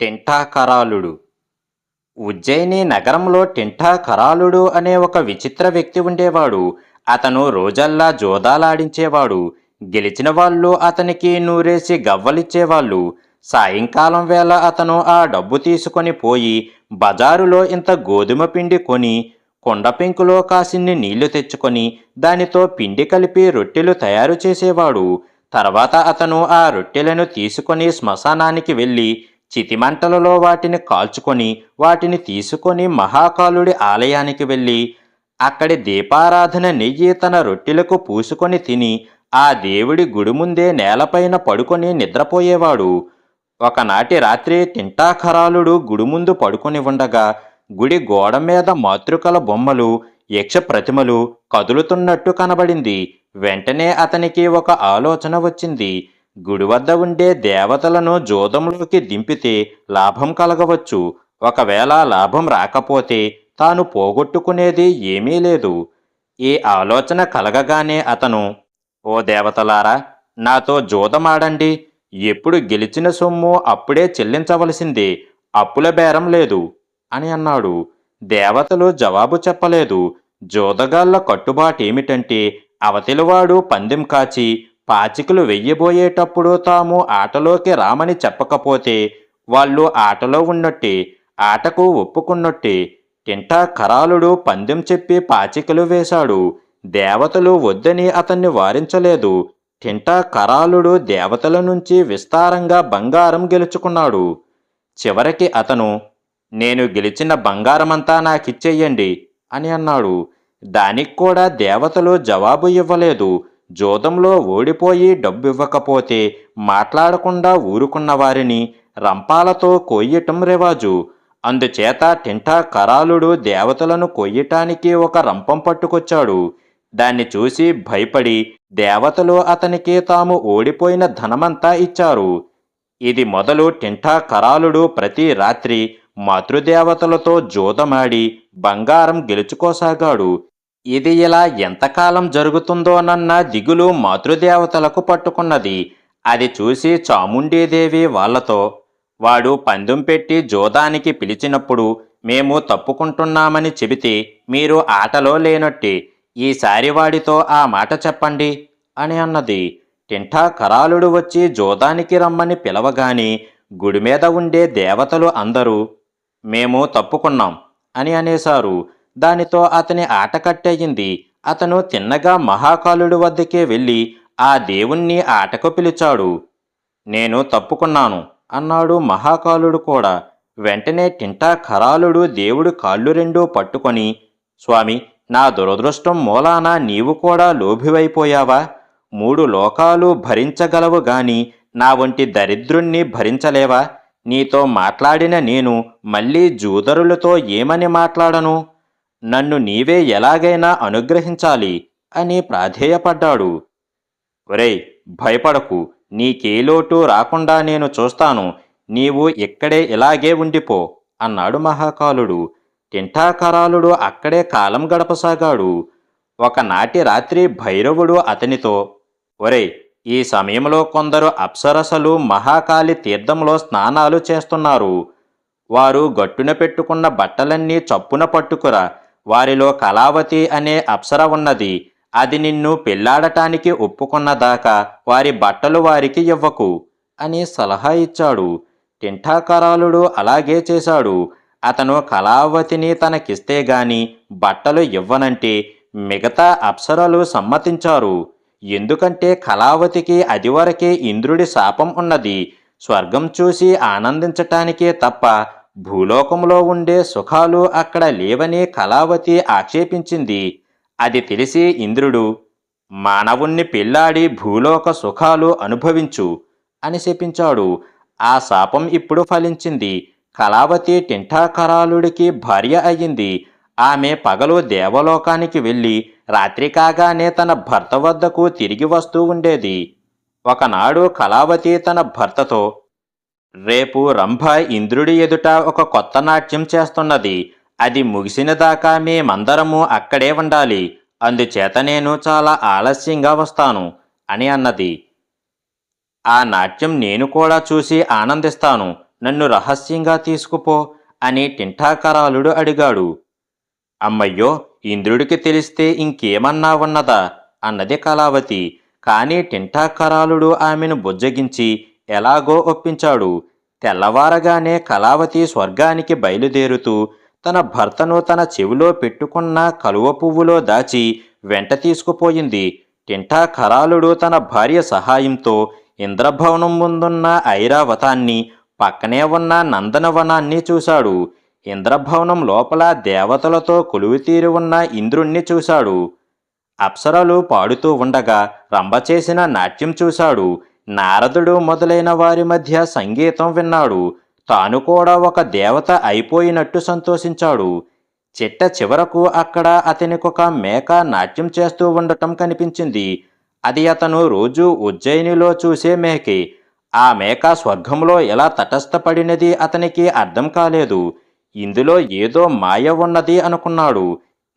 టింటాకరాలుడు. ఉజ్జయిని నగరంలో టింటాకరాలుడు అనే ఒక విచిత్ర వ్యక్తి ఉండేవాడు. అతను రోజల్లా జోదాలాడించేవాడు. గెలిచిన వాళ్ళు అతనికి నూరేసి గవ్వలిచ్చేవాళ్ళు. సాయంకాలం వేళ అతను ఆ డబ్బు తీసుకొని పోయి బజారులో ఇంత గోధుమ పిండి కొని కుండ పెంకులో కాసిన్ని నీళ్లు తెచ్చుకొని దానితో పిండి కలిపి రొట్టెలు తయారు చేసేవాడు. తర్వాత అతను ఆ రొట్టెలను తీసుకొని శ్మశానానికి వెళ్ళి చితిమంటలలో వాటిని కాల్చుకొని వాటిని తీసుకొని మహాకాలుడి ఆలయానికి వెళ్ళి అక్కడి దీపారాధన నెయ్యి తన రొట్టెలకు పూసుకొని తిని ఆ దేవుడి గుడి ముందే నేలపైన పడుకొని నిద్రపోయేవాడు. ఒకనాటి రాత్రి టింటాకరాలుడు గుడి ముందు పడుకొని ఉండగా గుడి గోడ మీద మాతృకల బొమ్మలు, యక్ష ప్రతిమలు కదులుతున్నట్టు కనబడింది. వెంటనే అతనికి ఒక ఆలోచన వచ్చింది. గుడి వద్ద ఉండే దేవతలను జోదంలోకి దింపితే లాభం కలగవచ్చు. ఒకవేళ లాభం రాకపోతే తాను పోగొట్టుకునేది ఏమీ లేదు. ఈ ఆలోచన కలగగానే అతను, ఓ దేవతలారా, నాతో జోదమాడండి. ఎప్పుడు గెలిచిన సొమ్ము అప్పుడే చెల్లించవలసిందే, అప్పుల బేరం లేదు అని అన్నాడు. దేవతలు జవాబు చెప్పలేదు. జోదగాళ్ల కట్టుబాటేమిటంటే అవతలివాడు పందెం కాచి పాచికలు వెయ్యబోయేటప్పుడు తాము ఆటలోకి రామని చెప్పకపోతే వాళ్ళు ఆటలో ఉన్నట్టే, ఆటకు ఒప్పుకున్నట్టే. టింటాకరాలుడు పందెం చెప్పి పాచికలు వేశాడు. దేవతలు వద్దని అతన్ని వారించలేదు. టింటాకరాలుడు దేవతల నుంచి విస్తారంగా బంగారం గెలుచుకున్నాడు. చివరికి అతను, నేను గెలిచిన బంగారమంతా నాకిచ్చేయండి అని అన్నాడు. దానికి కూడా దేవతలు జవాబు ఇవ్వలేదు. జోదంలో ఓడిపోయి డబ్బివ్వకపోతే మాట్లాడకుండా ఊరుకున్న వారిని రంపాలతో కొయ్యటం రివాజు. అందుచేత టింటాకరాలుడు దేవతలను కొయ్యటానికి ఒక రంపం పట్టుకొచ్చాడు. దాన్ని చూసి భయపడి దేవతలు అతనికి తాము ఓడిపోయిన ధనమంతా ఇచ్చారు. ఇది మొదలు టింటాకరాలుడు ప్రతి రాత్రి మాతృదేవతలతో జోదమాడి బంగారం గెలుచుకోసాగాడు. ఇది ఇలా ఎంతకాలం జరుగుతుందోనన్న దిగులు మాతృదేవతలకు పట్టుకున్నది. అది చూసి చాముండీదేవి వాళ్లతో, వాడు పందెం పెట్టి జోదానికి పిలిచినప్పుడు మేము తప్పుకుంటున్నామని చెబితే మీరు ఆటలో లేనట్టే. ఈసారి వాడితో ఆ మాట చెప్పండి అని అన్నది. టింటాకరాలుడు వచ్చి జోదానికి రమ్మని పిలవగానే గుడి మీద ఉండే దేవతలు అందరూ మేము తప్పుకున్నాం అని అనేశారు. దానితో అతని ఆట కట్టయింది. అతను తిన్నగా మహాకాలుడి వద్దకే వెళ్ళి ఆ దేవుణ్ణి ఆటకు పిలిచాడు. నేను తప్పుకున్నాను అన్నాడు మహాకాలుడు కూడా. వెంటనే టింటాకరాలుడు దేవుడి కాళ్ళు రెండూ పట్టుకొని, స్వామి, నా దురదృష్టం మూలాన నీవు కూడా లోభివైపోయావా? 3 లోకాలు భరించగలవు గాని నా వంటి దరిద్రుణ్ణి భరించలేవా? నీతో మాట్లాడిన నేను మళ్ళీ జూదరులతో ఏమని మాట్లాడను? నన్ను నీవే ఎలాగైనా అనుగ్రహించాలి అని ప్రాధేయపడ్డాడు. ఒరేయ్, భయపడకు, నీకే లోటు రాకుండా నేను చూస్తాను. నీవు ఇక్కడే ఇలాగే ఉండిపో అన్నాడు మహాకాలుడు. టింటాకరాలుడు అక్కడే కాలం గడపసాగాడు. ఒకనాటి రాత్రి భైరవుడు అతనితో, ఒరేయ్, ఈ సమయంలో కొందరు అప్సరసలు మహాకాళి తీర్థంలో స్నానాలు చేస్తున్నారు. వారు గట్టున పెట్టుకున్న బట్టలన్నీ చప్పున పట్టుకురా. వారిలో కళావతి అనే అప్సర ఉన్నది. అది నిన్ను పెళ్లాడటానికి ఒప్పుకున్నదాకా వారి బట్టలు వారికి ఇవ్వకు అని సలహా ఇచ్చాడు. టింటాకరాలుడు అలాగే చేశాడు. అతను కళావతిని తనకిస్తే గాని బట్టలు ఇవ్వనంటే మిగతా అప్సరలు సమ్మతించారు. ఎందుకంటే కళావతికి అదివరకే ఇంద్రుడి శాపం ఉన్నది. స్వర్గం చూసి ఆనందించటానికే తప్ప భూలోకంలో ఉండే సుఖాలు అక్కడ లేవని కళావతి ఆక్షేపించింది. అది తెలిసి ఇంద్రుడు, మానవుణ్ణి పెళ్లాడి భూలోక సుఖాలు అనుభవించు అని శపించాడు. ఆ శాపం ఇప్పుడు ఫలించింది. కళావతి టింటాకరాలుడికి భార్య అయ్యింది. ఆమె పగలు దేవలోకానికి వెళ్ళి రాత్రి కాగానే తన భర్త వద్దకు తిరిగి వస్తూ ఉండేది. ఒకనాడు కళావతి తన భర్తతో, రేపు రంభ ఇంద్రుడి ఎదుట ఒక కొత్త నాట్యం చేస్తున్నది. అది ముగిసిన దాకా మేమందరము అక్కడే ఉండాలి. అందుచేత నేను చాలా ఆలస్యంగా వస్తాను అని అన్నది. ఆ నాట్యం నేను కూడా చూసి ఆనందిస్తాను. నన్ను రహస్యంగా తీసుకుపో అని టింఠాకరాలుడు అడిగాడు. అమ్మయ్యో, ఇంద్రుడికి తెలిస్తే ఇంకేమన్నా ఉన్నదా అన్నది కళావతి. కాని టింఠాకరాలుడు ఆమెను బుజ్జగించి ఎలాగో ఒప్పించాడు. తెల్లవారగానే కళావతి స్వర్గానికి బయలుదేరుతూ తన భర్తను తన చెవిలో పెట్టుకున్న కలువ పువ్వులో దాచి వెంట తీసుకుపోయింది. టింఠాకరాలుడు తన భార్య సహాయంతో ఇంద్రభవనం ముందున్న ఐరావతాన్ని, పక్కనే ఉన్న నందనవనాన్ని చూశాడు. ఇంద్రభవనం లోపల దేవతలతో కొలువుతీరి ఉన్న ఇంద్రుణ్ణి చూశాడు. అప్సరలు పాడుతూ ఉండగా రంభ చేసిన నాట్యం చూశాడు. నారదుడు మొదలైన వారి మధ్య సంగీతం విన్నాడు. తాను కూడా ఒక దేవత అయిపోయినట్టు సంతోషించాడు. చిట్ట చివరకు అక్కడ అతనికొక మేక నాట్యం చేస్తూ ఉండటం కనిపించింది. అది అతను రోజూ ఉజ్జయినిలో చూసే మేకే. ఆ మేక స్వర్గంలో ఎలా తటస్థపడినది అతనికి అర్థం కాలేదు. ఇందులో ఏదో మాయ ఉన్నది అనుకున్నాడు.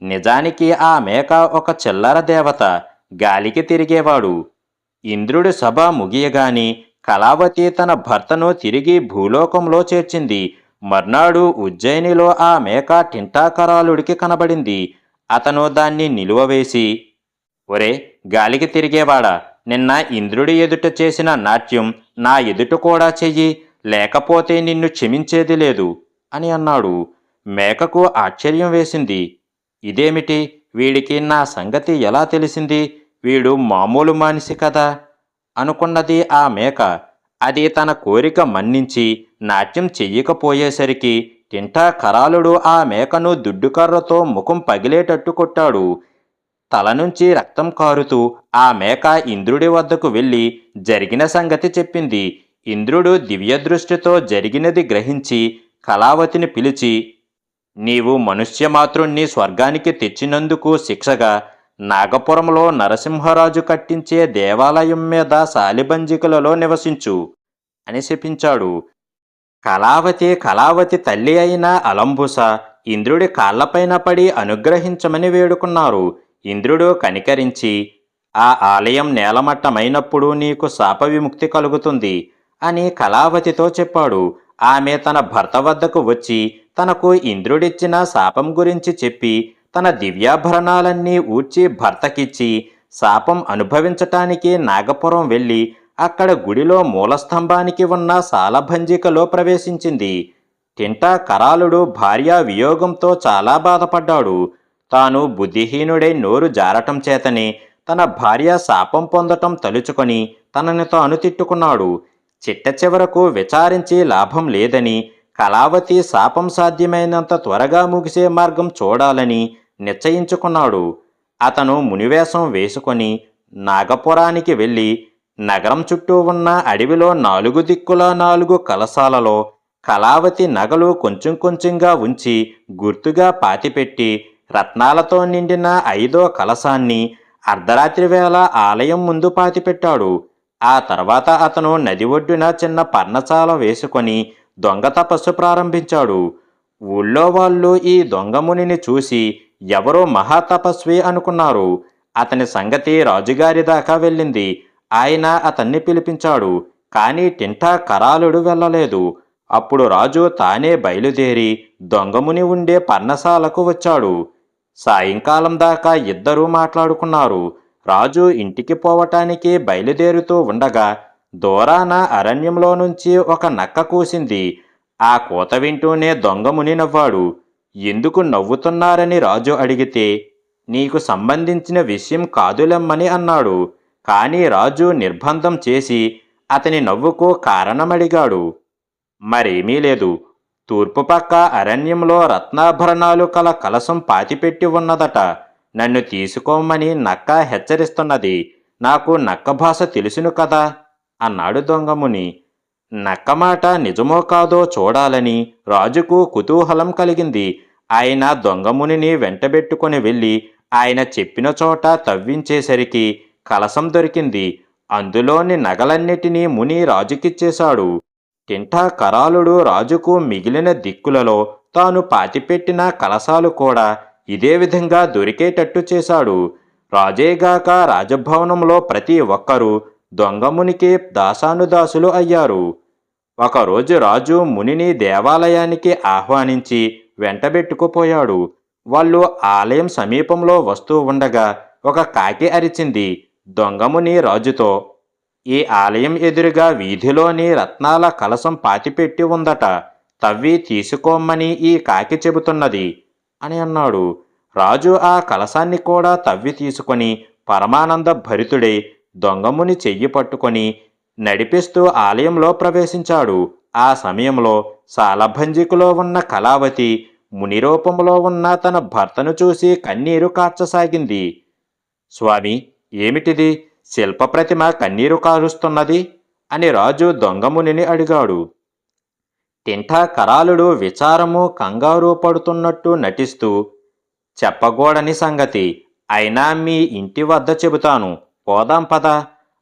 నిజానికి ఆ మేక ఒక చిల్లర దేవత, గాలికి తిరిగేవాడు. ఇంద్రుడి సభ ముగియగాని కళావతి తన భర్తను తిరిగి భూలోకంలో చేర్చింది. మర్నాడు ఉజ్జయినిలో ఆ మేక టింఠాకరాలుడికి కనబడింది. అతను దాన్ని నిలువవేసి, ఒరే గాలికి తిరిగేవాడా, నిన్న ఇంద్రుడి ఎదుట చేసిన నాట్యం నా ఎదుట కూడా చెయ్యి, లేకపోతే నిన్ను క్షమించేది లేదు అని అన్నాడు. మేకకు ఆశ్చర్యం వేసింది. ఇదేమిటి, వీడికి నా సంగతి ఎలా తెలిసింది? వీడు మామూలు మనిషి కదా అనుకున్నది ఆ మేక. అది తన కోరిక మన్నించి నాట్యం చెయ్యకపోయేసరికి టింఠాకరాలుడు ఆ మేకను దుడ్డుకర్రతో ముఖం పగిలేటట్టు కొట్టాడు. తల నుంచి రక్తం కారుతూ ఆ మేక ఇంద్రుడి వద్దకు వెళ్ళి జరిగిన సంగతి చెప్పింది. ఇంద్రుడు దివ్యదృష్టితో జరిగినది గ్రహించి కళావతిని పిలిచి, నీవు మనుష్యమాతృణ్ణి స్వర్గానికి తెచ్చినందుకు శిక్షగా నాగపురంలో నరసింహరాజు కట్టించే దేవాలయం మీద శాలిబంజికలలో నివసించు అని శపించాడు. కళావతి తల్లి అయిన అలంబుస ఇంద్రుడి కాళ్లపైన పడి అనుగ్రహించమని వేడుకున్నారు. ఇంద్రుడు కనికరించి, ఆ ఆలయం నేలమట్టమైనప్పుడు నీకు శాప విముక్తి కలుగుతుంది అని కళావతితో చెప్పాడు. ఆమె తన భర్త వద్దకు వచ్చి తనకు ఇంద్రుడిచ్చిన శాపం గురించి చెప్పి తన దివ్యాభరణాలన్నీ ఊడ్చి భర్తకిచ్చి శాపం అనుభవించటానికి నాగపురం వెళ్ళి అక్కడ గుడిలో మూలస్తంభానికి ఉన్న శాలభంజికలో ప్రవేశించింది. టింఠాకరాలుడు భార్యా వియోగంతో చాలా బాధపడ్డాడు. తాను బుద్ధిహీనుడై నోరు జారటం చేతనే తన భార్య శాపం పొందటం తలుచుకొని తనని తాను తిట్టుకున్నాడు. చిట్ట చివరకు విచారించి లాభం లేదని కళావతి శాపం సాధ్యమైనంత త్వరగా ముగిసే మార్గం చూడాలని నిశ్చయించుకున్నాడు. అతను మునివేషం వేసుకొని నాగపురానికి వెళ్ళి నగరం చుట్టూ ఉన్న అడవిలో 4 దిక్కుల 4 కలశాలలో కళావతి నగలు కొంచెం కొంచెంగా ఉంచి గుర్తుగా పాతిపెట్టి రత్నాలతో నిండిన 5వ కలశాన్ని అర్ధరాత్రి వేళ ఆలయం ముందు పాతిపెట్టాడు. ఆ తర్వాత అతను నది ఒడ్డున చిన్న పర్ణశాల వేసుకొని దొంగ తపస్సు ప్రారంభించాడు. ఊళ్ళో వాళ్ళు ఈ దొంగమునిని చూసి ఎవరో మహాతపస్వి అనుకున్నారు. అతని సంగతి రాజుగారి దాకా వెళ్ళింది. ఆయన అతన్ని పిలిపించాడు. కానీ టింఠాకరాలుడు వెళ్ళలేదు. అప్పుడు రాజు తానే బయలుదేరి దొంగముని ఉండే పర్ణశాలకు వచ్చాడు. సాయంకాలం దాకా ఇద్దరూ మాట్లాడుకున్నారు. రాజు ఇంటికి పోవటానికి బయలుదేరుతూ ఉండగా దూరాన అరణ్యంలో నుంచి ఒక నక్క కూసింది. ఆ కూత వింటూనే దొంగముని నవ్వాడు. ఎందుకు నవ్వుతున్నారని రాజు అడిగితే, నీకు సంబంధించిన విషయం కాదులెమ్మని అన్నాడు. కానీ రాజు నిర్బంధం చేసి అతని నవ్వుకు కారణమడిగాడు. మరేమీ లేదు. తూర్పు పక్క అరణ్యంలో రత్నాభరణాలు కల కలశం పాతిపెట్టి ఉన్నదట. నన్ను తీసుకోమని నక్క హెచ్చరిస్తున్నది. నాకు నక్క భాష తెలుసును కదా అన్నాడు దొంగముని. నక్క మాట నిజమో కాదో చూడాలని రాజుకు కుతూహలం కలిగింది. ఆయన దొంగమునిని వెంటబెట్టుకొని వెళ్ళి ఆయన చెప్పిన చోట తవ్వించేసరికి కలశం దొరికింది. అందులోని నగలన్నిటినీ ముని రాజుకిచ్చేశాడు. టింఠాకరాలుడు రాజుకు మిగిలిన దిక్కులలో తాను పాతిపెట్టిన కలశాలు కూడా ఇదే విధంగా దొరికేటట్టు చేశాడు. రాజేగాక రాజభవనంలో ప్రతి ఒక్కరూ దొంగమునికి దాసానుదాసులు అయ్యారు. ఒకరోజు రాజు మునిని దేవాలయానికి ఆహ్వానించి వెంటబెట్టుకుపోయాడు. వాళ్ళు ఆలయం సమీపంలో వస్తూ ఉండగా ఒక కాకి అరిచింది. దొంగముని రాజుతో, ఈ ఆలయం ఎదురుగా వీధిలోని రత్నాల కలశం పాతిపెట్టి ఉందట, తవ్వి తీసుకోమని ఈ కాకి చెబుతున్నది అని అన్నాడు. రాజు ఆ కలశాన్ని కూడా తవ్వి తీసుకొని పరమానంద భరితుడై దొంగముని చెయ్యి పట్టుకొని నడిపిస్తూ ఆలయంలో ప్రవేశించాడు. ఆ సమయంలో సాలభంజికలో ఉన్న కళావతి ముని రూపంలో ఉన్న తన భర్తను చూసి కన్నీరు కార్చసాగింది. స్వామి, ఏమిటిది? శిల్పప్రతిమ కన్నీరు కారుస్తున్నది అని రాజు దొంగమునిని అడిగాడు. టింఠా కరాలుడు విచారము కంగారు పడుతున్నట్టు నటిస్తూ, చెప్పకూడని సంగతి, అయినా మీ ఇంటి వద్ద చెబుతాను, పోదాం పద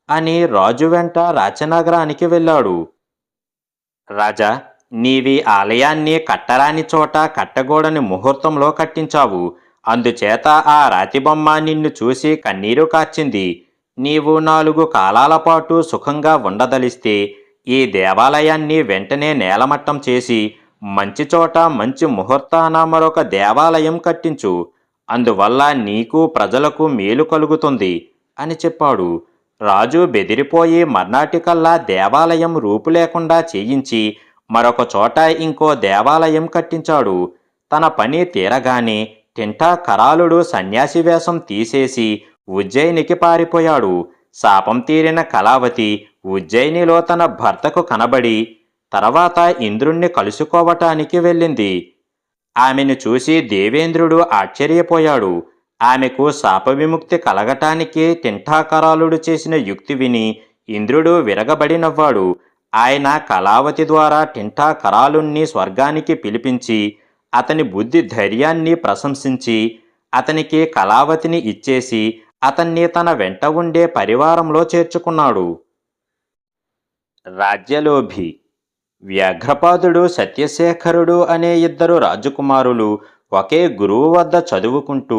అని రాజు వెంట రాచనగరానికి వెళ్ళాడు. రాజా, నీవి ఆలయాన్ని కట్టరాని చోట కట్టగోడని ముహూర్తంలో కట్టించావు. అందుచేత ఆ రాతిబొమ్మ నిన్ను చూసి కన్నీరు కార్చింది. నీవు 4 కాలాల పాటు సుఖంగా ఉండదలిస్తే ఈ దేవాలయాన్ని వెంటనే నేలమట్టం చేసి మంచి చోట మంచి ముహూర్తాన మరొక దేవాలయం కట్టించు. అందువల్ల నీకు ప్రజలకు మేలు కలుగుతుంది అని చెప్పాడు. రాజు బెదిరిపోయి మర్నాటికల్లా దేవాలయం రూపు లేకుండా చేయించి మరొక చోట ఇంకో దేవాలయం కట్టించాడు. తన పని తీరగానే టింఠా కరాలుడు సన్యాసి వేషం తీసేసి ఉజ్జయినికి పారిపోయాడు. శాపం తీరిన కళావతి ఉజ్జయినిలో తన భర్తకు కనబడి తర్వాత ఇంద్రుణ్ణి కలుసుకోవటానికి వెళ్ళింది. ఆమెను చూసి దేవేంద్రుడు ఆశ్చర్యపోయాడు. ఆమెకు శాప విముక్తి కలగటానికి టింఠాకరాలుడు చేసిన యుక్తి విని ఇంద్రుడు విరగబడి నవ్వాడు. ఆయన కళావతి ద్వారా టింఠాకరాలుణ్ణి స్వర్గానికి పిలిపించి అతని బుద్ధి ధైర్యాన్ని ప్రశంసించి అతనికి కళావతిని ఇచ్చేసి అతన్ని తన వెంట ఉండే పరివారంలో చేర్చుకున్నాడు. రాజ్యలోభి. వ్యాఘ్రపాదుడు, సత్యశేఖరుడు అనే 2 రాజకుమారులు ఒకే గురువు వద్ద చదువుకుంటూ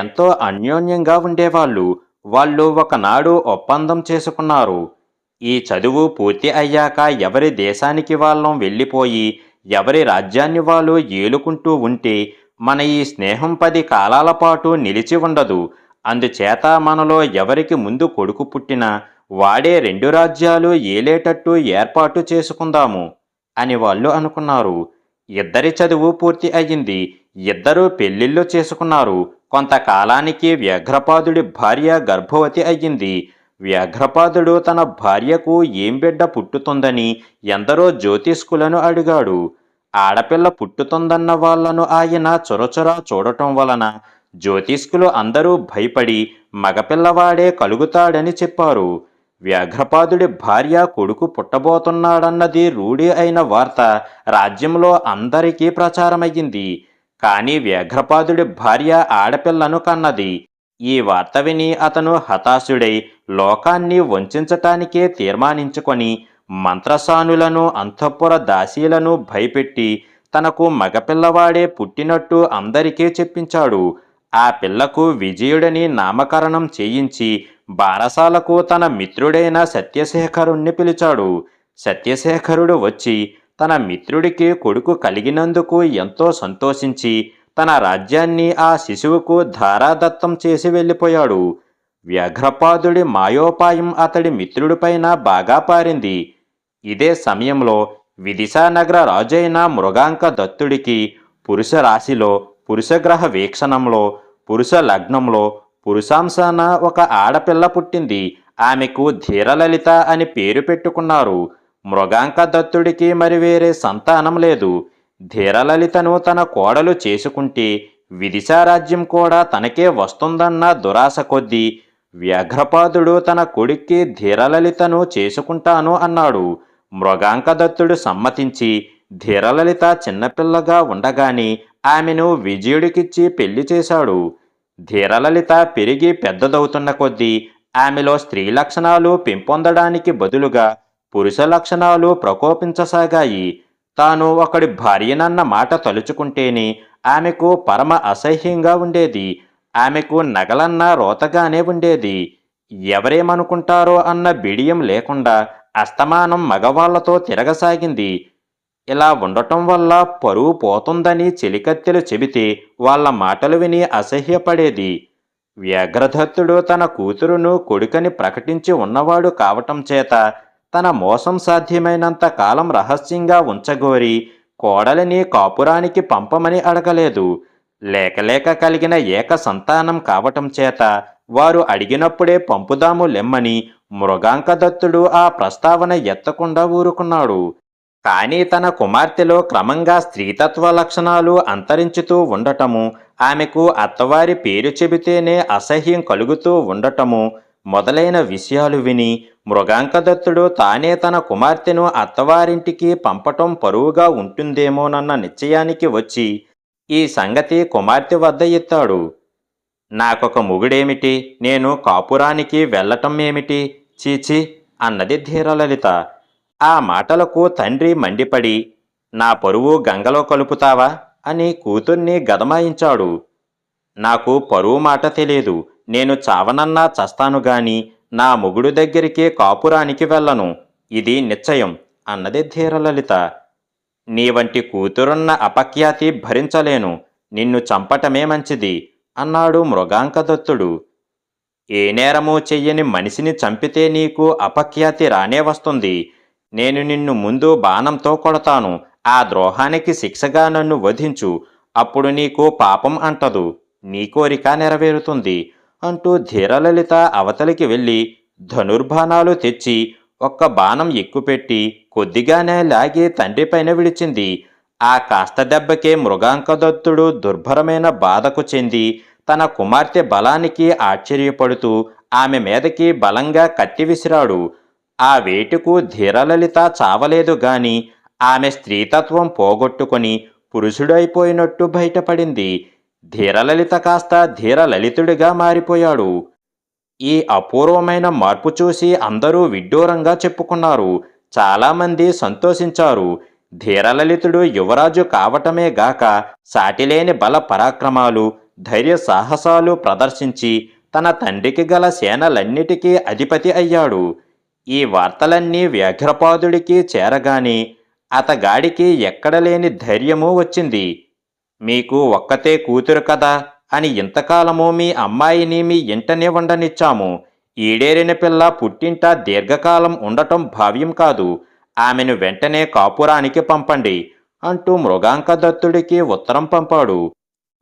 ఎంతో అన్యోన్యంగా ఉండేవాళ్ళు. వాళ్ళు ఒకనాడు ఒప్పందం చేసుకున్నారు. ఈ చదువు పూర్తి అయ్యాక ఎవరి దేశానికి వాళ్ళం వెళ్ళిపోయి ఎవరి రాజ్యాన్ని వాళ్ళు ఏలుకుంటూ ఉంటే మన ఈ స్నేహం 10 కాలాల పాటు నిలిచి ఉండదు. అందుచేత మనలో ఎవరికి ముందు కొడుకు పుట్టినా వాడే 2 రాజ్యాలు ఏలేటట్టు ఏర్పాటు చేసుకుందాము అని వాళ్ళు అనుకున్నారు. ఇద్దరి చదువు పూర్తి అయ్యింది. ఇద్దరూ పెళ్లిళ్ళు చేసుకున్నారు. కొంతకాలానికి వ్యాఘ్రపాదుడి భార్య గర్భవతి అయ్యింది. వ్యాఘ్రపాదుడు తన భార్యకు ఏం బిడ్డ పుట్టుతుందని ఎందరో జ్యోతిష్కులను అడిగాడు. ఆడపిల్ల పుట్టుతుందన్న వాళ్లను ఆయన చొరచొరా చూడటం వలన జ్యోతిష్కులు అందరూ భయపడి మగపిల్లవాడే కలుగుతాడని చెప్పారు. వ్యాఘ్రపాదుడి భార్య కొడుకు పుట్టబోతున్నాడన్నది రూఢి అయిన వార్త రాజ్యంలో అందరికీ ప్రచారమయ్యింది. కానీ వ్యాఘ్రపాదుడి భార్య ఆడపిల్లను కన్నది. ఈ వార్త విని అతను హతాశుడై లోకాన్ని వంచటానికే తీర్మానించుకొని మంత్రసానులను, అంతఃపుర దాసీలను భయపెట్టి తనకు మగపిల్లవాడే పుట్టినట్టు అందరికీ చెప్పించాడు. ఆ పిల్లకు విజయుడని నామకరణం చేయించి బారసాలకు తన మిత్రుడైన సత్యశేఖరుణ్ణి పిలిచాడు. సత్యశేఖరుడు వచ్చి తన మిత్రుడికి కొడుకు కలిగినందుకు ఎంతో సంతోషించి తన రాజ్యాన్ని ఆ శిశువుకు ధారాదత్తం చేసి వెళ్ళిపోయాడు. వ్యాఘ్రపాదుడి మాయోపాయం అతడి మిత్రుడిపైన బాగా పారింది. ఇదే సమయంలో విదిశానగర రాజైన మృగాంక దత్తుడికి పురుష రాశిలో, పురుషగ్రహ వీక్షణంలో, పురుష లగ్నంలో, పురుషాంశాన ఒక ఆడపిల్ల పుట్టింది. ఆమెకు ధీరలలిత అని పేరు పెట్టుకున్నారు. మృగాంక దత్తుడికి మరి వేరే సంతానం లేదు. ధీరలలితను తన కోడలు చేసుకుంటే విదిశారాజ్యం కూడా తనకే వస్తుందన్న దురాశ కొద్దీ వ్యాఘ్రపాదుడు తన కొడుక్కి ధీరలలితను చేసుకుంటాను అన్నాడు. మృగాంకదత్తుడు సమ్మతించి ధీరలలిత చిన్నపిల్లగా ఉండగానే ఆమెను విజయుడికిచ్చి పెళ్లి చేశాడు. ధీరలలిత పెరిగి పెద్దదవుతున్న కొద్దీ ఆమెలో స్త్రీ లక్షణాలు పెంపొందడానికి బదులుగా పురుష లక్షణాలు ప్రకోపించసాగాయి. తాను ఒకడి భార్యనన్న మాట తలుచుకుంటేనే ఆమెకు పరమ అసహ్యంగా ఉండేది. ఆమెకు నగలన్నా రోతగానే ఉండేది. ఎవరేమనుకుంటారో అన్న బిడియం లేకుండా అస్తమానం మగవాళ్లతో తిరగసాగింది. ఇలా ఉండటం వల్ల పరువు పోతుందని చెలికత్తెలు చెబితే వాళ్ళ మాటలు విని అసహ్యపడేది. వ్యాఘ్రదత్తుడు తన కూతురును కొడుకని ప్రకటించి ఉన్నవాడు కావటం చేత తన మోసం సాధ్యమైనంత కాలం రహస్యంగా ఉంచగోరి కోడలిని కాపురానికి పంపమని అడగలేదు. లేకలేక కలిగిన ఏక సంతానం కావటం చేత వారు అడిగినప్పుడే పంపుదాము లెమ్మని మృగాంకదత్తుడు ఆ ప్రస్తావన ఎత్తకుండా ఊరుకున్నాడు. కానీ తన కుమార్తెలో క్రమంగా స్త్రీతత్వ లక్షణాలు అంతరించుతూ ఉండటము, ఆమెకు అత్తవారి పేరు చెబితేనే అసహ్యం కలుగుతూ ఉండటము మొదలైన విషయాలు విని మృగాంకదత్తుడు తానే తన కుమార్తెను అత్తవారింటికి పంపటం పరువుగా ఉంటుందేమోనన్న నిశ్చయానికి వచ్చి ఈ సంగతి కుమార్తె వద్ద ఎత్తాడు. నాకొక మొగుడేమిటి, నేను కాపురానికి వెళ్ళటం ఏమిటి, చీచి అన్నది ధీరలలిత. ఆ మాటలకు తండ్రి మండిపడి, నా పరువు గంగలో కలుపుతావా అని కూతుర్ని గదమాయించాడు. నాకు పరువు మాట తెలియదు, నేను చావనన్నా చస్తాను గాని నా మొగుడు దగ్గరికి కాపురానికి వెళ్ళను, ఇది నిశ్చయం అన్నది ధీరలలిత. నీ వంటి కూతురున్న అపఖ్యాతి భరించలేను, నిన్ను చంపటమే మంచిది అన్నాడు మృగాంకదత్తుడు. ఏ నేరమూ చెయ్యని మనిషిని చంపితే నీకు అపఖ్యాతి రానే వస్తుంది. నేను నిన్ను ముందు బాణంతో కొడతాను, ఆ ద్రోహానికి శిక్షగా నన్ను వధించు, అప్పుడు నీకు పాపం అంటదు, నీ కోరిక నెరవేరుతుంది అంటూ ధీరలలిత అవతలికి వెళ్ళి ధనుర్బాణాలు తెచ్చి ఒక్క బాణం ఎక్కుపెట్టి కొద్దిగానే లాగి తండ్రిపైన విడిచింది. ఆ కాస్త దెబ్బకే మృగాంకదత్తుడు దుర్భరమైన బాధకు చెంది తన కుమార్తె బలానికి ఆశ్చర్యపడుతూ ఆమె మీదకి బలంగా కత్తి విసిరాడు. ఆ వేటుకు ధీరలలిత చావలేదు గాని ఆమె స్త్రీతత్వం పోగొట్టుకొని పురుషుడైపోయినట్టు బయటపడింది. ధీరలలిత కాస్త ధీరలలితుడిగా మారిపోయాడు. ఈ అపూర్వమైన మార్పు చూసి అందరూ విడ్డూరంగా చెప్పుకున్నారు. చాలామంది సంతోషించారు. ధీరలలితుడు యువరాజు కావటమే గాక సాటిలేని బల పరాక్రమాలు, ధైర్య సాహసాలు ప్రదర్శించి తన తండ్రికి గల సేనలన్నిటికీ అధిపతి అయ్యాడు. ఈ వార్తలన్నీ వ్యాఘ్రపాదుడికి చేరగానే అతగాడికి ఎక్కడలేని ధైర్యము వచ్చింది. మీకు ఒక్కతే కూతురు కదా అని ఇంతకాలము మీ అమ్మాయిని మీ ఇంటనే ఉండనిచ్చాము. ఈడేరిన పిల్ల పుట్టింట దీర్ఘకాలం ఉండటం భావ్యం కాదు, ఆమెను వెంటనే కాపురానికి పంపండి అంటూ మృగాంకదత్తుడికి ఉత్తరం పంపాడు.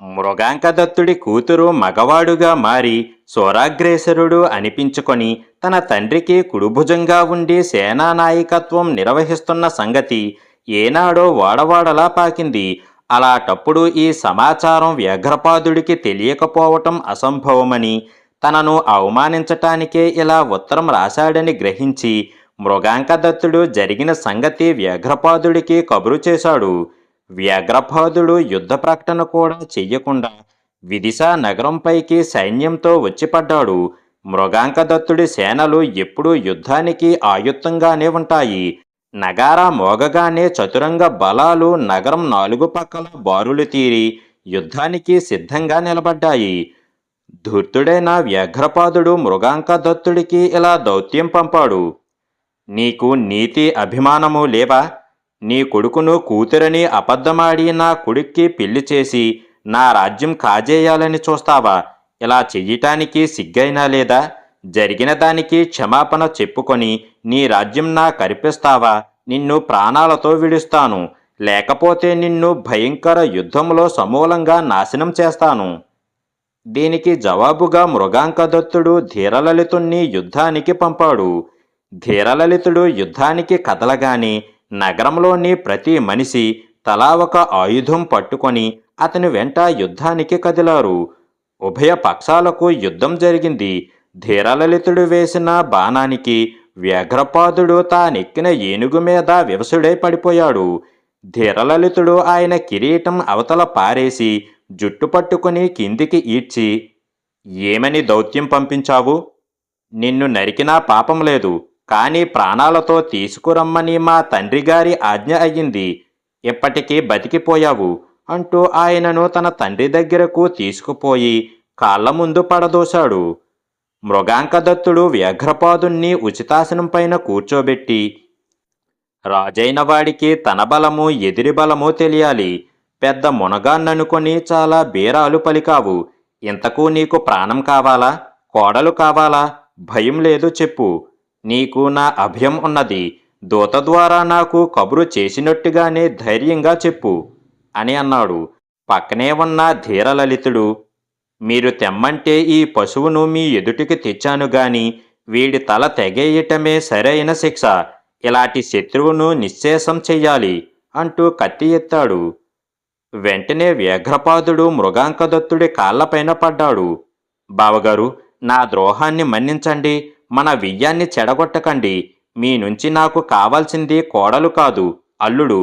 మృగాంకదత్తుడి కూతురు మగవాడుగా మారి సోరాగ్రేసరుడు అనిపించుకొని తన తండ్రికి కుడిభుజంగా ఉండి సేనానాయకత్వం నిర్వహిస్తున్న సంగతి ఏనాడో వాడవాడలా పాకింది. అలాటప్పుడు ఈ సమాచారం వ్యాఘ్రపాదుడికి తెలియకపోవటం అసంభవమని, తనను అవమానించటానికే ఇలా ఉత్తరం రాశాడని గ్రహించి మృగాంకదత్తుడు జరిగిన సంగతి వ్యాఘ్రపాదుడికి కబురు చేశాడు. వ్యాఘ్రపాదుడు యుద్ధ ప్రకటన కూడా చెయ్యకుండా విదిశా నగరంపైకి సైన్యంతో వచ్చిపడ్డాడు. మృగాంకదత్తుడి సేనలు ఎప్పుడూ యుద్ధానికి ఆయుత్తంగానే ఉంటాయి. నగారా మోగగానే చతురంగ బలాలు నగరం నాలుగు పక్కల బారులు తీరి యుద్ధానికి సిద్ధంగా నిలబడ్డాయి. ధూర్తుడైన వ్యాఘ్రపాదుడు మృగాంకదత్తుడికి ఇలా దౌత్యం పంపాడు. నీకు నీతి అభిమానము లేవా? నీ కొడుకును కూతురని అబద్ధమాడి నా కొడుక్కి పెళ్లి చేసి నా రాజ్యం కాజేయాలని చూస్తావా? ఇలా చెయ్యటానికి సిగ్గైనా లేదా? జరిగిన దానికి క్షమాపణ చెప్పుకొని నీ రాజ్యం నా కరిపిస్తావా? నిన్ను ప్రాణాలతో విడుస్తాను, లేకపోతే నిన్ను భయంకర యుద్ధంలో సమూలంగా నాశనం చేస్తాను. దీనికి జవాబుగా మృగాంకదత్తుడు ధీరలలితుణ్ణి యుద్ధానికి పంపాడు. ధీరలలితుడు యుద్ధానికి కదలగానే నగరంలోని ప్రతి మనిషి తలా ఒక ఆయుధం పట్టుకొని అతని వెంట యుద్ధానికి కదిలారు. ఉభయ పక్షాలకు యుద్ధం జరిగింది. ధీరలలితుడు వేసిన బాణానికి వ్యాఘ్రపాదుడు తానెక్కిన ఏనుగు మీద వివసుడై పడిపోయాడు. ధీరలలితుడు ఆయన కిరీటం అవతల పారేసి జుట్టు పట్టుకుని కిందికి ఈడ్చి, ఏమని దౌత్యం పంపించావు? నిన్ను నరికినా పాపం లేదు, కానీ ప్రాణాలతో తీసుకురమ్మని మా తండ్రిగారి ఆజ్ఞ అయ్యింది. ఇప్పటికీ బతికిపోయావు అంటూ ఆయనను తన తండ్రి దగ్గరకు తీసుకుపోయి కాళ్ల ముందు పడదోశాడు. మృగాంకదత్తుడు వ్యాఘ్రపాదుణ్ణి ఉచితాసనం పైన కూర్చోబెట్టి, రాజైన వాడికి తన బలము ఎదిరి బలము తెలియాలి. పెద్ద మునగాన్ననుకొని చాలా బేరాలు పలికావు. ఇంతకు నీకు ప్రాణం కావాలా, కోడలు కావాలా? భయం లేదు చెప్పు. నీకు నా అభయం ఉన్నది. దూత ద్వారా నాకు కబురు చేసినట్టుగానే ధైర్యంగా చెప్పు అని అన్నాడు. పక్కనే ఉన్న ధీరలలితుడు, మీరు తెమ్మంటే ఈ పశువును మీ ఎదుటికి తెచ్చాను గాని వీడి తల తెగేయటమే సరైన శిక్ష. ఇలాంటి శత్రువును నిశ్శేషం చెయ్యాలి అంటూ కత్తి ఎత్తాడు. వెంటనే వ్యాఘ్రపాదుడు మృగాంకదత్తుడి కాళ్లపైన పడ్డాడు. బావగారు, నా ద్రోహాన్ని మన్నించండి. మన వియ్యాన్ని చెడగొట్టకండి. మీ నుంచి నాకు కావాల్సింది కోడలు కాదు, అల్లుడు.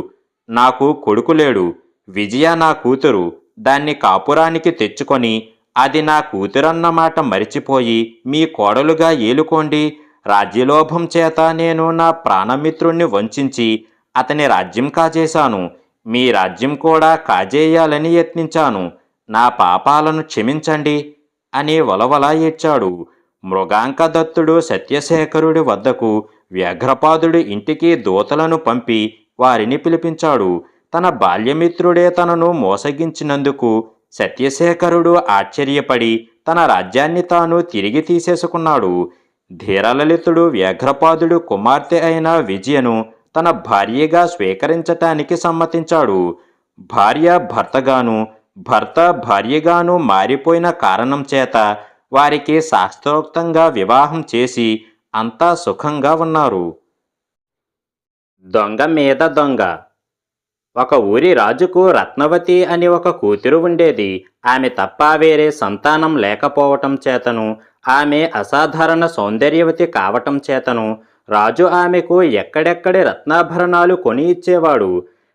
నాకు కొడుకు లేడు. విజయ నా కూతురు. దాన్ని కాపురానికి తెచ్చుకొని అది నా కూతురన్నమాట మరిచిపోయి మీ కోడలుగా ఏలుకోండి. రాజ్యలోభం చేత నేను నా ప్రాణమిత్రుణ్ణి వంచించి అతని రాజ్యం కాజేశాను. మీ రాజ్యం కూడా కాజేయాలని యత్నించాను. నా పాపాలను క్షమించండి అని వలవల ఏడ్చాడు. మృగాంకదత్తుడు సత్యశేఖరుడి వద్దకు వ్యాఘ్రపాదుడి ఇంటికి దూతలను పంపి వారిని పిలిపించాడు. తన బాల్యమిత్రుడే తనను మోసగించినందుకు సత్యశేఖరుడు ఆశ్చర్యపడి తన రాజ్యాన్ని తాను తిరిగి తీసేసుకున్నాడు. ధీరలలితుడు వ్యాఘ్రపాదుడు కుమార్తె అయిన విజయను తన భార్యగా స్వీకరించటానికి సమ్మతించాడు. భార్య భర్తగాను, భర్త భార్యగాను మారిపోయిన కారణం చేత వారికి శాస్త్రోక్తంగా వివాహం చేసి అంతా సుఖంగా ఉన్నారు. దొంగ మీద దొంగ. ఒక ఊరి రాజుకు రత్నవతి అని ఒక కూతురు ఉండేది. ఆమె తప్ప వేరే సంతానం లేకపోవటం చేతను, ఆమె అసాధారణ సౌందర్యవతి కావటం చేతను రాజు ఆమెకు ఎక్కడెక్కడి రత్నాభరణాలు కొని ఇచ్చేవాడు.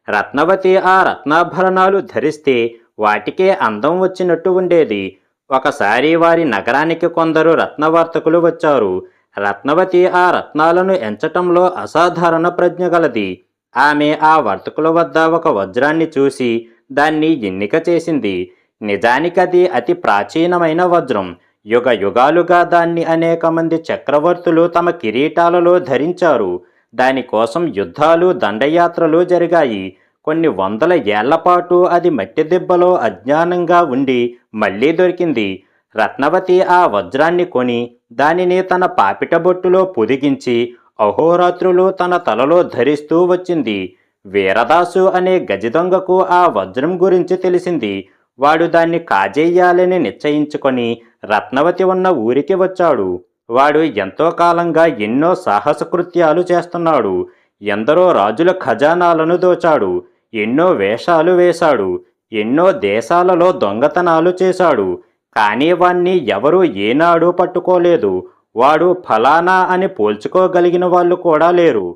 రత్నవతి ఆ రత్నాభరణాలు ధరిస్తే వాటికే అందం వచ్చినట్టు ఉండేది. ఒకసారి వారి నగరానికి కొందరు రత్నవర్తకులు వచ్చారు. రత్నవతి ఆ రత్నాలను ఎంచటంలో అసాధారణ ప్రజ్ఞ గలది. ఆమె ఆ వర్తకుల వద్ద ఒక వజ్రాన్ని చూసి దాన్ని ఎన్నిక చేసింది. నిజానికది అతి ప్రాచీనమైన వజ్రం. యుగ యుగాలుగా దాన్ని అనేక మంది చక్రవర్తులు తమ కిరీటాలలో ధరించారు. దానికోసం యుద్ధాలు, దండయాత్రలు జరిగాయి. కొన్ని వందల ఏళ్లపాటు అది మట్టి దెబ్బలో అజ్ఞానంగా ఉండి మళ్లీ దొరికింది. రత్నవతి ఆ వజ్రాన్ని కొని దానిని తన పాపిట బొట్టులో పొదిగించి అహోరాత్రులు తన తలలో ధరిస్తూ వచ్చింది. వీరదాసు అనే గజదొంగకు ఆ వజ్రం గురించి తెలిసింది. వాడు దాన్ని కాజేయాలని నిశ్చయించుకొని రత్నవతి ఉన్న ఊరికి వచ్చాడు. వాడు ఎంతో కాలంగా ఎన్నో సాహసకృత్యాలు చేస్తున్నాడు. ఎందరో రాజుల ఖజానాలను దోచాడు. ఎన్నో వేషాలు వేశాడు. ఎన్నో దేశాలలో దొంగతనాలు చేశాడు. కానీ వాణ్ణి ఎవరూ ఏనాడూ పట్టుకోలేదు. వాడు ఫలానా అని పోల్చుకోగలిగిన వాళ్ళు కూడా లేరు.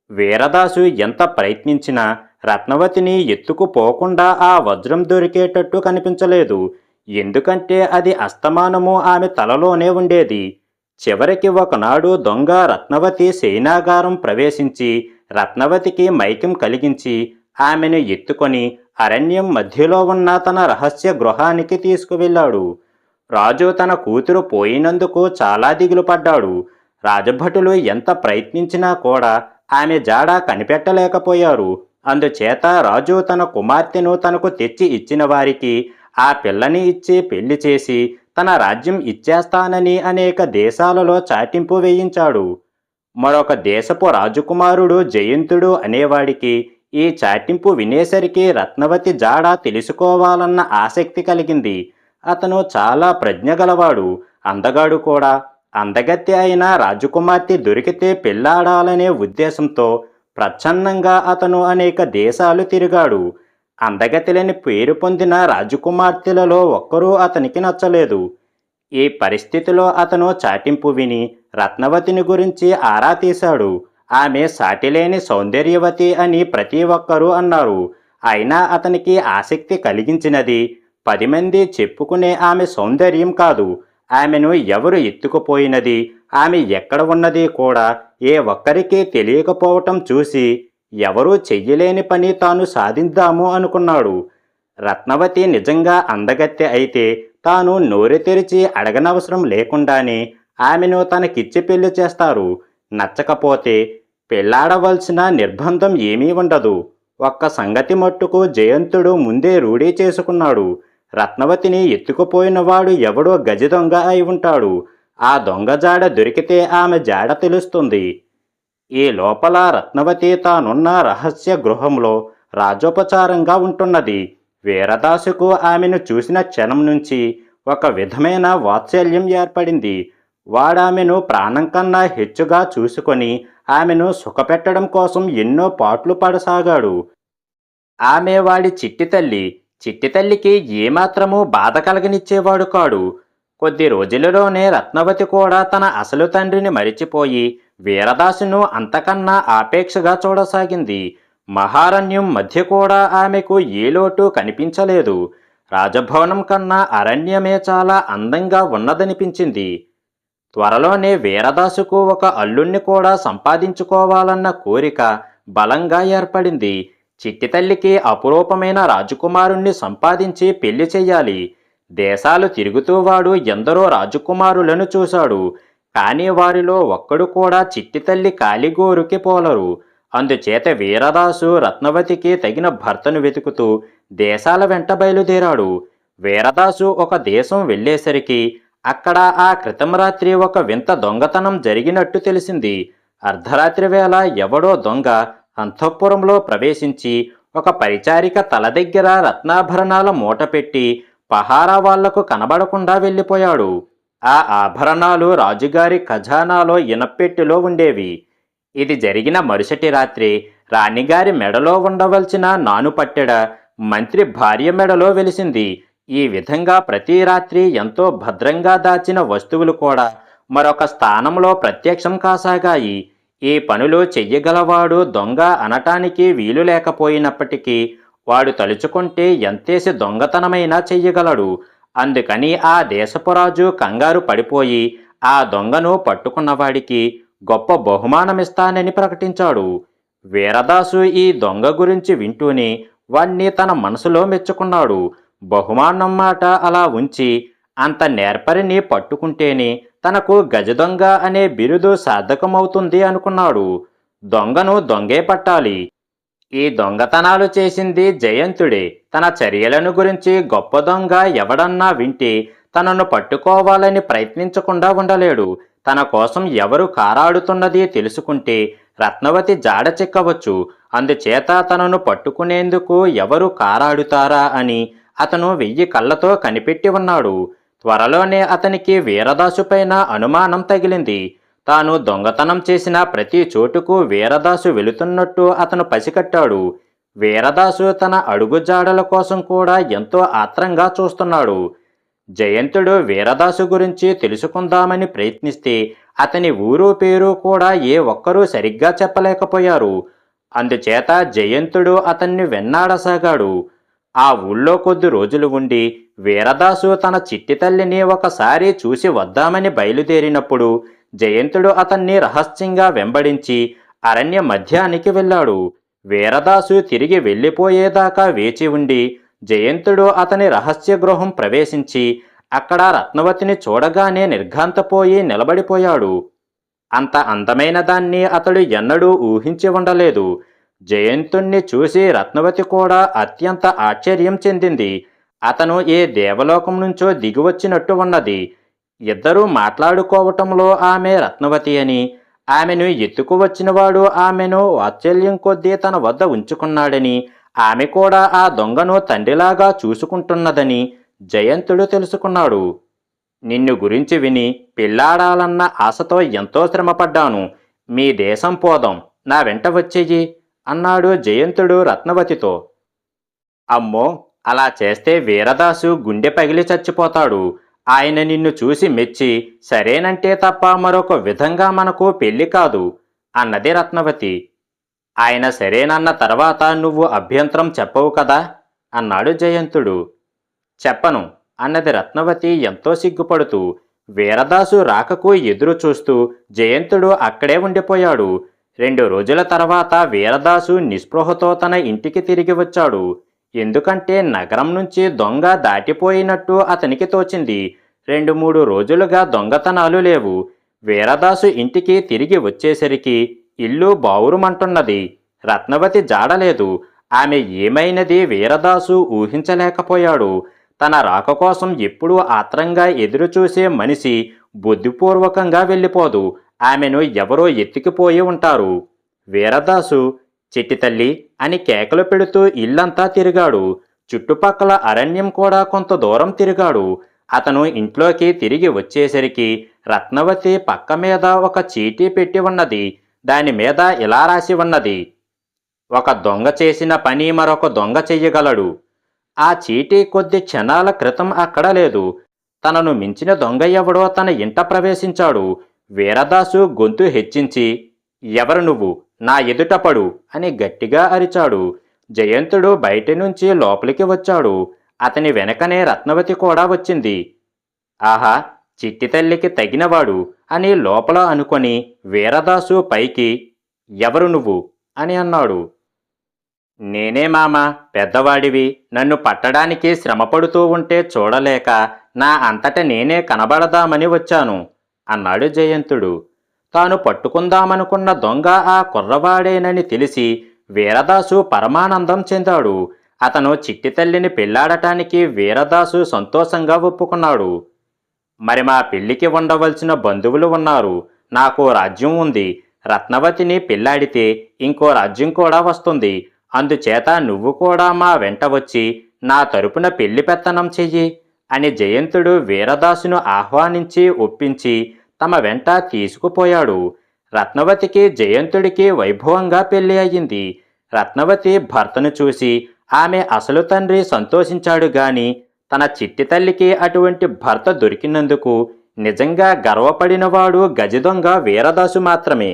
వీరదాసు ఎంత ప్రయత్నించినా రత్నవతిని ఎత్తుకుపోకుండా ఆ వజ్రం దొరికేటట్టు కనిపించలేదు. ఎందుకంటే అది అస్తమానము ఆమె తలలోనే ఉండేది. చివరికి ఒకనాడు దొంగ రత్నవతి సేనాగారం ప్రవేశించి రత్నవతికి మైకం కలిగించి ఆమెను ఎత్తుకొని అరణ్యం మధ్యలో ఉన్న తన రహస్య గృహానికి తీసుకువెళ్ళాడు. రాజు తన కూతురు పోయినందుకు చాలా దిగులు పడ్డాడు. రాజభటులు ఎంత ప్రయత్నించినా కూడా ఆమె జాడ కనిపెట్టలేకపోయారు. అందుచేత రాజు తన కుమార్తెను తనకు తెచ్చి ఇచ్చిన వారికి ఆ పిల్లని ఇచ్చి పెళ్లి చేసి తన రాజ్యం ఇచ్చేస్తానని అనేక దేశాలలో చాటింపు వేయించాడు. మరొక దేశపు రాజకుమారుడు జయంతుడు అనేవాడికి ఈ చాటింపు వినేసరికి రత్నవతి జాడ తెలుసుకోవాలన్న ఆసక్తి కలిగింది. అతను చాలా ప్రజ్ఞగలవాడు, అందగాడు కూడా. అందగత్తె అయిన రాజకుమార్తె దొరికితే పెళ్లాడాలనే ఉద్దేశంతో ప్రచ్ఛన్నంగా అతను అనేక దేశాలు తిరిగాడు. అందగత్తెలని పేరు పొందిన రాజకుమార్తెలలో ఒక్కరూ అతనికి నచ్చలేదు. ఈ పరిస్థితిలో అతను చాటింపు విని రత్నవతిని గురించి ఆరా తీశాడు. ఆమె సాటిలేని సౌందర్యవతి అని ప్రతి ఒక్కరూ అన్నారు. అయినా అతనికి ఆసక్తి కలిగించినది 10 మంది చెప్పుకునే ఆమె సౌందర్యం కాదు. ఆమెను ఎవరు ఎత్తుకుపోయినది, ఆమె ఎక్కడ ఉన్నది కూడా ఏ ఒక్కరికీ తెలియకపోవటం చూసి ఎవరూ చెయ్యలేని పని తాను సాధిద్దాము అనుకున్నాడు. రత్నవతి నిజంగా అందగత్తె అయితే తాను నోరు తెరిచి అడగనవసరం లేకుండానే ఆమెను తనకిచ్చి పెళ్లి చేస్తారు. నచ్చకపోతే పెళ్లాడవలసిన నిర్బంధం ఏమీ ఉండదు. ఒక్క సంగతి మట్టుకు జయంతుడు ముందే రూఢీ చేసుకున్నాడు. రత్నవతిని ఎత్తుకుపోయినవాడు ఎవడో గజ దొంగ అయి ఉంటాడు. ఆ దొంగ జాడ దొరికితే ఆమె జాడ తెలుస్తుంది. ఈ లోపల రత్నవతి తానున్న రహస్య గృహంలో రాజోపచారంగా ఉంటున్నది. వీరదాసుకు ఆమెను చూసిన క్షణం నుంచి ఒక విధమైన వాత్సల్యం ఏర్పడింది. వాడామెను ప్రాణం కన్నా హెచ్చుగా చూసుకొని ఆమెను సుఖపెట్టడం కోసం ఎన్నో పాట్లు పడసాగాడు. ఆమె వాడి చిట్టి తల్లి. చిట్టి తల్లికి ఏమాత్రమూ బాధ కలగనిచ్చేవాడు కాడు. కొద్ది రోజులలోనే రత్నవతి కూడా తన అసలు తండ్రిని మరిచిపోయి వీరదాసును అంతకన్నా ఆపేక్షగా చూడసాగింది. మహారణ్యం మధ్య కూడా ఆమెకు ఏ లోటు కనిపించలేదు. రాజభవనం కన్నా అరణ్యమే చాలా అందంగా ఉన్నదనిపించింది. త్వరలోనే వీరదాసుకు ఒక అల్లుణ్ణి కూడా సంపాదించుకోవాలన్న కోరిక బలంగా ఏర్పడింది. చిట్టి తల్లికి అపురూపమైన రాజకుమారుణ్ణి సంపాదించి పెళ్లి చెయ్యాలి. దేశాలు తిరుగుతూ వాడు ఎందరో రాజకుమారులను చూశాడు. కానీ వారిలో ఒక్కడు కూడా చిట్టి తల్లి కాలిగోరుకి పోలరు. అందుచేత వీరదాసు రత్నవతికి తగిన భర్తను వెతుకుతూ దేశాల వెంట బయలుదేరాడు. వీరదాసు ఒక దేశం వెళ్ళేసరికి అక్కడ ఆ క్రితం రాత్రి ఒక వింత దొంగతనం జరిగినట్టు తెలిసింది. అర్ధరాత్రి వేళ ఎవడో దొంగ అంతఃపురంలో ప్రవేశించి ఒక పరిచారిక తల దగ్గర రత్నాభరణాల మూట పెట్టి పహారా వాళ్లకు కనబడకుండా వెళ్ళిపోయాడు. ఆ ఆభరణాలు రాజుగారి ఖజానాలో ఇనప్పెట్టిలో ఉండేవి. ఇది జరిగిన మరుసటి రాత్రి రాణిగారి మెడలో ఉండవలసిన నానుపట్టెడ మంత్రి భార్య మెడలో వెలిసింది. ఈ విధంగా ప్రతి రాత్రి ఎంతో భద్రంగా దాచిన వస్తువులు కూడా మరొక స్థానంలో ప్రత్యక్షం కాసాగాయి. ఈ పనులు చెయ్యగలవాడు దొంగ అనటానికి వీలు లేకపోయినప్పటికీ వాడు తలుచుకుంటే ఎంతేసి దొంగతనమైనా చెయ్యగలడు. అందుకని ఆ దేశపురాజు కంగారు పడిపోయి ఆ దొంగను పట్టుకున్నవాడికి గొప్ప బహుమానమిస్తానని ప్రకటించాడు. వీరదాసు ఈ దొంగ గురించి వింటూనే వాణ్ణి తన మనసులో మెచ్చుకున్నాడు. బహుమానం మాట అలా ఉంచి అంత నేర్పరిని పట్టుకుంటేనే తనకు గజదొంగ అనే బిరుదు సార్థకమవుతుంది అనుకున్నాడు. దొంగను దొంగే పట్టాలి. ఈ దొంగతనాలు చేసింది జయంతుడే. తన చర్యలను గురించి గొప్ప దొంగ ఎవడన్నా వింటే తనను పట్టుకోవాలని ప్రయత్నించకుండా ఉండలేడు. తన కోసం ఎవరు కారాడుతున్నది తెలుసుకుంటే రత్నవతి జాడ చిక్కవచ్చు. అందుచేత తనను పట్టుకునేందుకు ఎవరు కారాడుతారా అని అతను 1000 కళ్ళతో కనిపెట్టి ఉన్నాడు. త్వరలోనే అతనికి వీరదాసుపైన అనుమానం తగిలింది. తాను దొంగతనం చేసిన ప్రతి చోటుకు వీరదాసు వెళుతున్నట్టు అతను పసికట్టాడు. వీరదాసు తన అడుగుజాడల కోసం కూడా ఎంతో ఆత్రంగా చూస్తున్నాడు. జయంతుడు వీరదాసు గురించి తెలుసుకుందామని ప్రయత్నిస్తే అతని ఊరు పేరు కూడా ఏ ఒక్కరూ సరిగ్గా చెప్పలేకపోయారు. అందుచేత జయంతుడు అతన్ని వెన్నాడసాగాడు. ఆ ఊళ్ళో కొద్ది రోజులు ఉండి వీరదాసు తన చిట్టి తల్లిని ఒకసారి చూసి వద్దామని బయలుదేరినప్పుడు జయంతుడు అతన్ని రహస్యంగా వెంబడించి అరణ్య మధ్యానికి వెళ్ళాడు. వీరదాసు తిరిగి వెళ్ళిపోయేదాకా వేచి ఉండి జయంతుడు అతని రహస్య గృహం ప్రవేశించి అక్కడ రత్నవతిని చూడగానే నిర్ఘాంతపోయి నిలబడిపోయాడు. అంత అందమైన దాన్ని అతడు ఎన్నడూ ఊహించి ఉండలేదు. జయంతుణ్ణి చూసి రత్నవతి కూడా అత్యంత ఆశ్చర్యం చెందింది. అతను ఏ దేవలోకం నుంచో దిగివచ్చినట్టు ఉన్నది. ఇద్దరూ మాట్లాడుకోవటంలో ఆమె రత్నవతి అని, ఆమెను ఎత్తుకువచ్చినవాడు ఆమెను వాత్సల్యం కొద్దీ తన వద్ద ఉంచుకున్నాడని, ఆమె కూడా ఆ దొంగను తండ్రిలాగా చూసుకుంటున్నదని జయంతుడు తెలుసుకున్నాడు. నిన్ను గురించి విని పెళ్లాడాలన్న ఆశతో ఎంతో శ్రమపడ్డాను. మీ దేశం పోదాం, నా వెంట వచ్చేయి అన్నాడు జయంతుడు రత్నవతితో. అమ్మో, అలా చేస్తే వీరదాసు గుండె పగిలి చచ్చిపోతాడు. ఆయన నిన్ను చూసి మెచ్చి సరేనంటే తప్ప మరొక విధంగా మనకు పెళ్లి కాదు అన్నది రత్నవతి. ఆయన సరేనన్న తర్వాత నువ్వు అభ్యంతరం చెప్పవు కదా అన్నాడు జయంతుడు. చెప్పను అన్నది రత్నవతి ఎంతో సిగ్గుపడుతూ. వీరదాసు రాకకు ఎదురు చూస్తూ జయంతుడు అక్కడే ఉండిపోయాడు. 2 రోజుల తర్వాత వీరదాసు నిస్పృహతో తన ఇంటికి తిరిగి వచ్చాడు. ఎందుకంటే నగరం నుంచి దొంగ దాటిపోయినట్టు అతనికి తోచింది. 2-3 రోజులుగా దొంగతనాలు లేవు. వీరదాసు ఇంటికి తిరిగి వచ్చేసరికి ఇల్లు బావురుమంటున్నది. రత్నవతి జాడలేదు. ఆమె ఏమైనది వీరదాసు ఊహించలేకపోయాడు. తన రాక కోసం ఎప్పుడూ ఆత్రంగా ఎదురుచూసే మనిషి బుద్ధిపూర్వకంగా వెళ్ళిపోదు. ఆమెను ఎవరో ఎత్తుకుపోయి ఉంటారు. వీరదాసు చిట్టి తల్లి అని కేకలు పెడుతూ ఇల్లంతా తిరిగాడు. చుట్టుపక్కల అరణ్యం కూడా కొంత దూరం తిరిగాడు. అతను ఇంట్లోకి తిరిగి వచ్చేసరికి రత్నవతి పక్క మీద ఒక చీటీ పెట్టి ఉన్నది. దాని మీద ఇలా రాసి ఉన్నది: ఒక దొంగ చేసిన పని మరొక దొంగ చెయ్యగలడు. ఆ చీటీ కొద్ది క్షణాల క్రితం అక్కడ లేదు. తనను మించిన దొంగ ఎవడో తన ఇంట ప్రవేశించాడు. వీరదాసు గొంతు హెచ్చించి, ఎవరు నువ్వు, నా ఎదుట పడు అని గట్టిగా అరిచాడు. జయంతుడు బయటి నుంచి లోపలికి వచ్చాడు. అతని వెనకనే రత్నవతి కూడా వచ్చింది. ఆహా, చిట్టి తల్లికి తగినవాడు అని లోపల అనుకొని వీరదాసు పైకి, ఎవరు నువ్వు అని అన్నాడు. నేనే మామ, పెద్దవాడివి. నన్ను పట్టడానికి శ్రమపడుతూ ఉంటే చూడలేక నా అంతట నేనే కనబడదామని వచ్చాను అన్నాడు జయంతుడు. తాను పట్టుకుందామనుకున్న దొంగ ఆ కుర్రవాడేనని తెలిసి వీరదాసు పరమానందం చెందాడు. అతను చిట్టి తల్లిని పెళ్లాడటానికి వీరదాసు సంతోషంగా ఒప్పుకున్నాడు. మరి మా పెళ్లికి ఉండవలసిన బంధువులు ఉన్నారు. నాకు రాజ్యం ఉంది. రత్నవతిని పెళ్లాడితే ఇంకో రాజ్యం కూడా వస్తుంది. అందుచేత నువ్వు కూడా మా వెంట వచ్చి నా తరపున పెళ్లి పెత్తనం చెయ్యి అని జయంతుడు వీరదాసును ఆహ్వానించి ఒప్పించి తమ వెంట తీసుకుపోయాడు. రత్నవతికి జయంతుడికి వైభవంగా పెళ్లి అయ్యింది. రత్నవతి భర్తను చూసి ఆమె అసలు తండ్రి సంతోషించాడు గాని తన చిట్టి తల్లికి అటువంటి భర్త దొరికినందుకు నిజంగా గర్వపడినవాడు గజదొంగ వీరదాసు మాత్రమే.